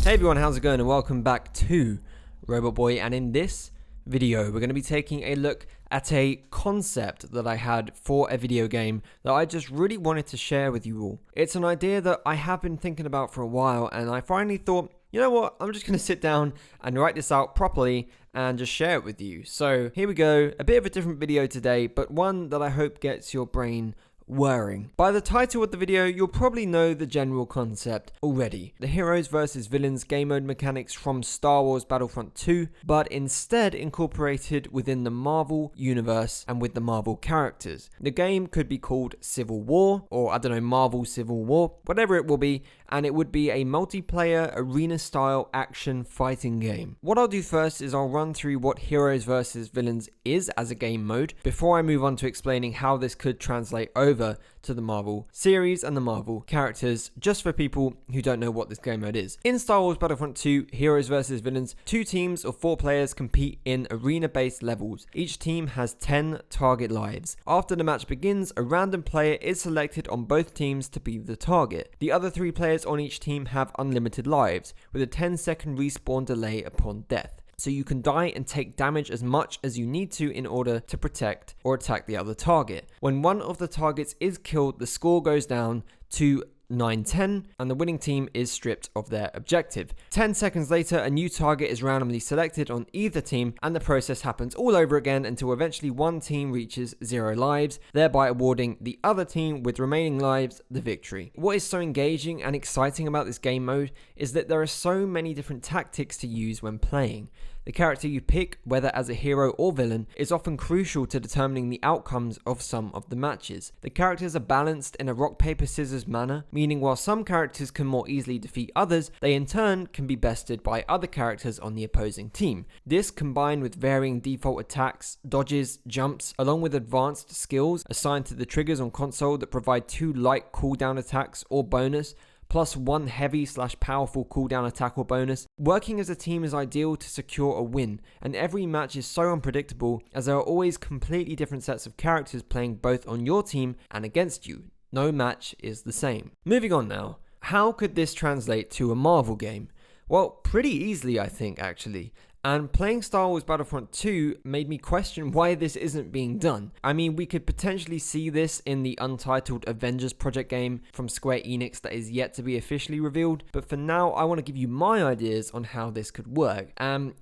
Hey everyone, how's it going and welcome back to ROBOTBOY, and in this video we're going to be taking a look at a concept that I had for a video game that I just really wanted to share with you all. It's an idea that I have been thinking about for a while, and I finally thought, you know what, I'm just going to sit down and write this out properly and just share it with you. So here we go, a bit of a different video today, but one that I hope gets your brain whirring. By the title of the video, you'll probably know the general concept already. The heroes versus villains game mode mechanics from Star Wars Battlefront 2, but instead incorporated within the Marvel universe and with the Marvel characters. The game could be called Civil War, or I don't know, Marvel Civil War, whatever it will be, and it would be a multiplayer arena style action fighting game. What I'll do first is I'll run through what heroes versus villains is as a game mode before I move on to explaining how this could translate over to the Marvel series and the Marvel characters, just for people who don't know what this game mode is. In Star Wars Battlefront 2 Heroes vs Villains, 2 teams of 4 players compete in arena-based levels. Each team has 10 target lives. After the match begins, a random player is selected on both teams to be the target. The other 3 players on each team have unlimited lives, with a 10-second respawn delay upon death. So you can die and take damage as much as you need to in order to protect or attack the other target. When one of the targets is killed, the score goes down to 9-10 and the winning team is stripped of their objective. 10 seconds later, a new target is randomly selected on either team, and the process happens all over again until eventually one team reaches 0 lives, thereby awarding the other team with remaining lives the victory. What is so engaging and exciting about this game mode is that there are so many different tactics to use when playing. The character you pick, whether as a hero or villain, is often crucial to determining the outcomes of some of the matches. The characters are balanced in a rock paper scissors manner, meaning while some characters can more easily defeat others, they in turn can be bested by other characters on the opposing team. This, combined with varying default attacks, dodges, jumps, along with advanced skills assigned to the triggers on console that provide 2 light cooldown attacks or bonus, plus 1 heavy/powerful cooldown attack or bonus. Working as a team is ideal to secure a win, and every match is so unpredictable as there are always completely different sets of characters playing both on your team and against you. No match is the same. Moving on now, how could this translate to a Marvel game? Well, pretty easily, I think, actually. And playing Star Wars Battlefront 2 made me question why this isn't being done. I mean, we could potentially see this in the untitled Avengers project game from Square Enix that is yet to be officially revealed, but for now I want to give you my ideas on how this could work.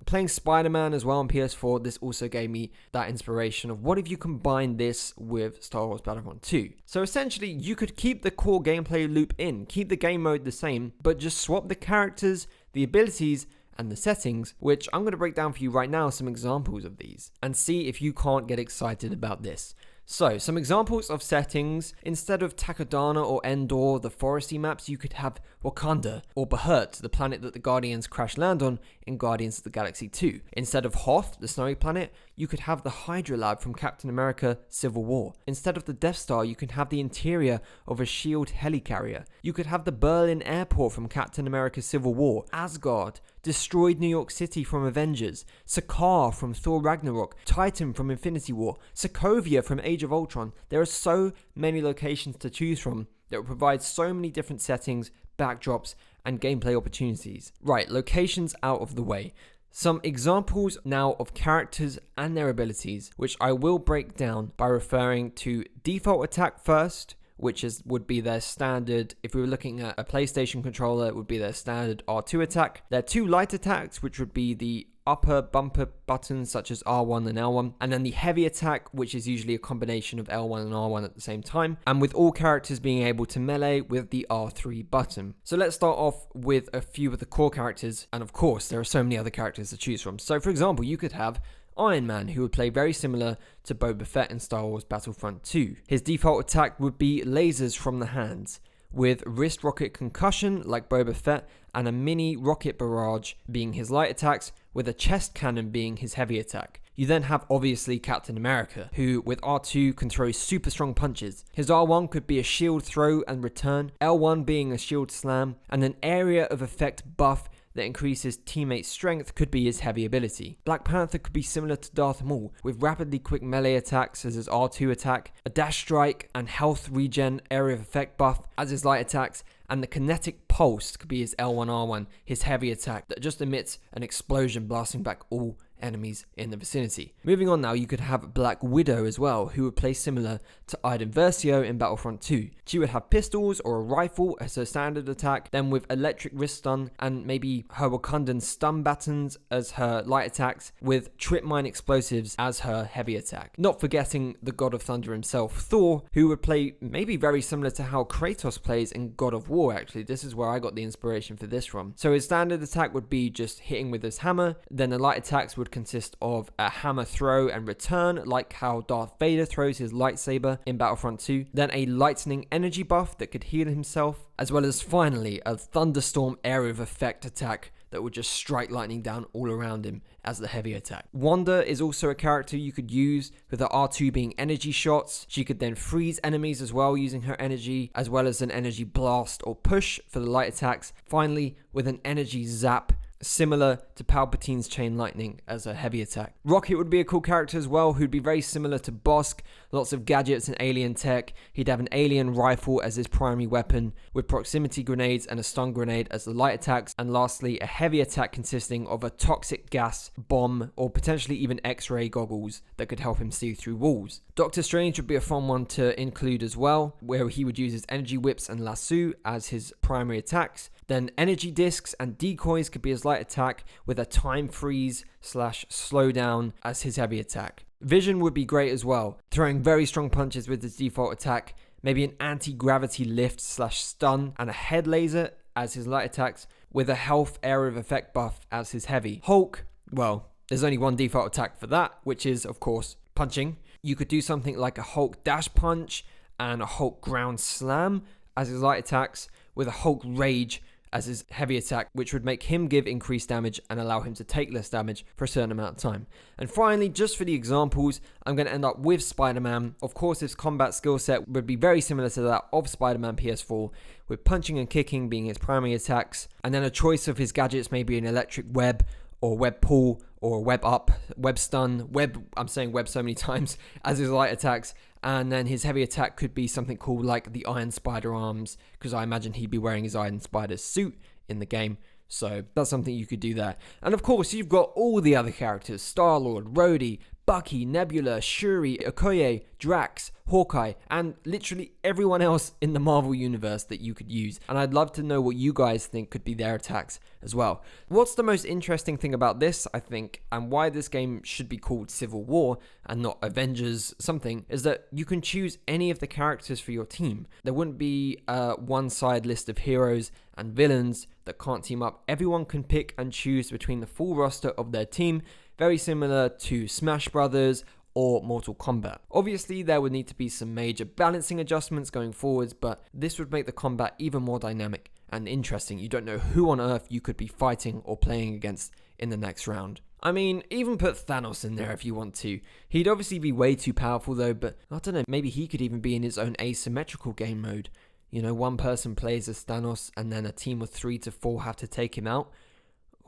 Playing Spider-Man as well on PS4, this also gave me that inspiration of what if you combine this with Star Wars Battlefront 2. So essentially, you could keep the core gameplay loop in, keep the game mode the same, but just swap the characters, the abilities, and the settings, which I'm going to break down for you right now, some examples of these, and see if you can't get excited about this. So, some examples of settings: instead of Takodana or Endor, the foresty maps, you could have Wakanda or Bahut, the planet that the Guardians crash land on in Guardians of the Galaxy 2. Instead of Hoth, the snowy planet, you could have the Hydra Lab from Captain America Civil War. Instead of the Death Star, you can have the interior of a S.H.I.E.L.D. helicarrier. You could have the Berlin airport from Captain America Civil War, Asgard, destroyed New York City from Avengers, Sakaar from Thor Ragnarok, Titan from Infinity War, Sokovia from Age of Ultron. There are so many locations to choose from that will provide so many different settings, backdrops, and gameplay opportunities. Right, locations out of the way. Some examples now of characters and their abilities, which I will break down by referring to default attack first, which would be their standard. If we were looking at a PlayStation controller, it would be their standard R2 attack. Their 2 light attacks, which would be the upper bumper buttons such as R1 and L1, and then the heavy attack, which is usually a combination of L1 and R1 at the same time, and with all characters being able to melee with the R3 button. So let's start off with a few of the core characters, and of course there are so many other characters to choose from. So for example, you could have Iron Man, who would play very similar to Boba Fett in Star Wars Battlefront 2. His default attack would be lasers from the hands, with wrist rocket concussion like Boba Fett, and a mini rocket barrage being his light attacks, with a chest cannon being his heavy attack. You then have obviously Captain America, who with R2 can throw super strong punches. His R1 could be a shield throw and return, L1 being a shield slam, and an area of effect buff that increases teammate strength could be his heavy ability. Black Panther could be similar to Darth Maul, with rapidly quick melee attacks as his R2 attack, a dash strike and health regen area of effect buff as his light attacks, and the kinetic pulse could be his L1R1, his heavy attack that just emits an explosion blasting back all enemies in the vicinity. Moving on now, you could have Black Widow as well, who would play similar to Iden Versio in Battlefront 2. She would have pistols or a rifle as her standard attack, then with electric wrist stun and maybe her Wakandan stun batons as her light attacks, with trip mine explosives as her heavy attack. Not forgetting the God of Thunder himself, Thor, who would play maybe very similar to how Kratos plays in God of War. Actually, this is where I got the inspiration for this from. So his standard attack would be just hitting with his hammer, then the light attacks would consist of a hammer throw and return, like how Darth Vader throws his lightsaber in Battlefront 2, then a lightning energy buff that could heal himself, as well as finally a thunderstorm area of effect attack that would just strike lightning down all around him as the heavy attack. Wanda is also a character you could use, with her R2 being energy shots. She could then freeze enemies as well using her energy, as well as an energy blast or push for the light attacks. Finally, with an energy zap, similar to Palpatine's chain lightning as a heavy attack. Rocket would be a cool character as well, who'd be very similar to Bosk, lots of gadgets and alien tech. He'd have an alien rifle as his primary weapon, with proximity grenades and a stun grenade as the light attacks, and lastly a heavy attack consisting of a toxic gas bomb or potentially even X-ray goggles that could help him see through walls. Doctor Strange would be a fun one to include as well, where he would use his energy whips and lasso as his primary attacks. Then energy discs and decoys could be his light attack, with a time freeze / slowdown as his heavy attack. Vision would be great as well, throwing very strong punches with his default attack, maybe an anti-gravity lift / stun, and a head laser as his light attacks, with a health area of effect buff as his heavy. Hulk, well, there's only one default attack for that, which is, of course, punching. You could do something like a Hulk dash punch and a Hulk ground slam as his light attacks, with a Hulk rage as his heavy attack, which would make him give increased damage and allow him to take less damage for a certain amount of time. And finally, just for the examples, I'm going to end up with Spider-Man. Of course, his combat skill set would be very similar to that of Spider-Man PS4, with punching and kicking being his primary attacks, and then a choice of his gadgets, maybe an electric web or web pull or web up, web stun, I'm saying web so many times, as his light attacks. And then his heavy attack could be something cool like the Iron Spider arms, because I imagine he'd be wearing his Iron Spider suit in the game. So that's something you could do there. And of course, you've got all the other characters: Star-Lord, Rhodey, Bucky, Nebula, Shuri, Okoye, Drax, Hawkeye, and literally everyone else in the Marvel universe that you could use. And I'd love to know what you guys think could be their attacks as well. What's the most interesting thing about this, I think, and why this game should be called Civil War and not Avengers something, is that you can choose any of the characters for your team. There wouldn't be a one-side list of heroes and villains that can't team up. Everyone can pick and choose between the full roster of their team, very similar to Smash Brothers or Mortal Kombat. Obviously, there would need to be some major balancing adjustments going forwards, but this would make the combat even more dynamic and interesting. You don't know who on earth you could be fighting or playing against in the next round. I mean, even put Thanos in there if you want to. He'd obviously be way too powerful though, but I don't know, maybe he could even be in his own asymmetrical game mode. You know, one person plays as Thanos and then a team of 3 to 4 have to take him out.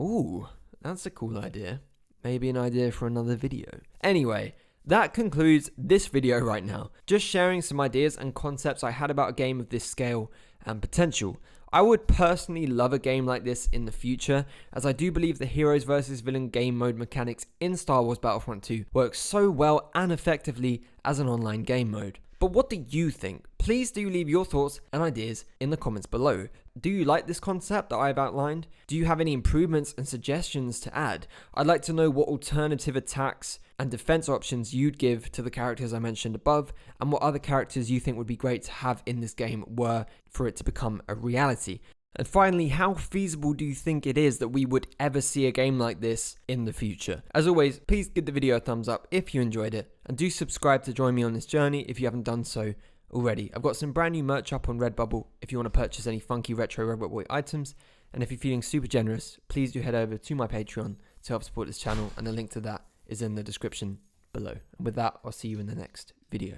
Ooh, that's a cool idea. Maybe an idea for another video. Anyway, that concludes this video right now. Just sharing some ideas and concepts I had about a game of this scale and potential. I would personally love a game like this in the future, as I do believe the heroes versus villain game mode mechanics in Star Wars Battlefront 2 works so well and effectively as an online game mode. But what do you think? Please do leave your thoughts and ideas in the comments below. Do you like this concept that I've outlined? Do you have any improvements and suggestions to add? I'd like to know what alternative attacks and defense options you'd give to the characters I mentioned above, and what other characters you think would be great to have in this game were for it to become a reality. And finally, how feasible do you think it is that we would ever see a game like this in the future? As always, please give the video a thumbs up if you enjoyed it, and do subscribe to join me on this journey if you haven't done so already. I've got some brand new merch up on Redbubble if you want to purchase any funky retro ROBOTBOY items, and if you're feeling super generous, please do head over to my Patreon to help support this channel, and the link to that is in the description below. And with that, I'll see you in the next video.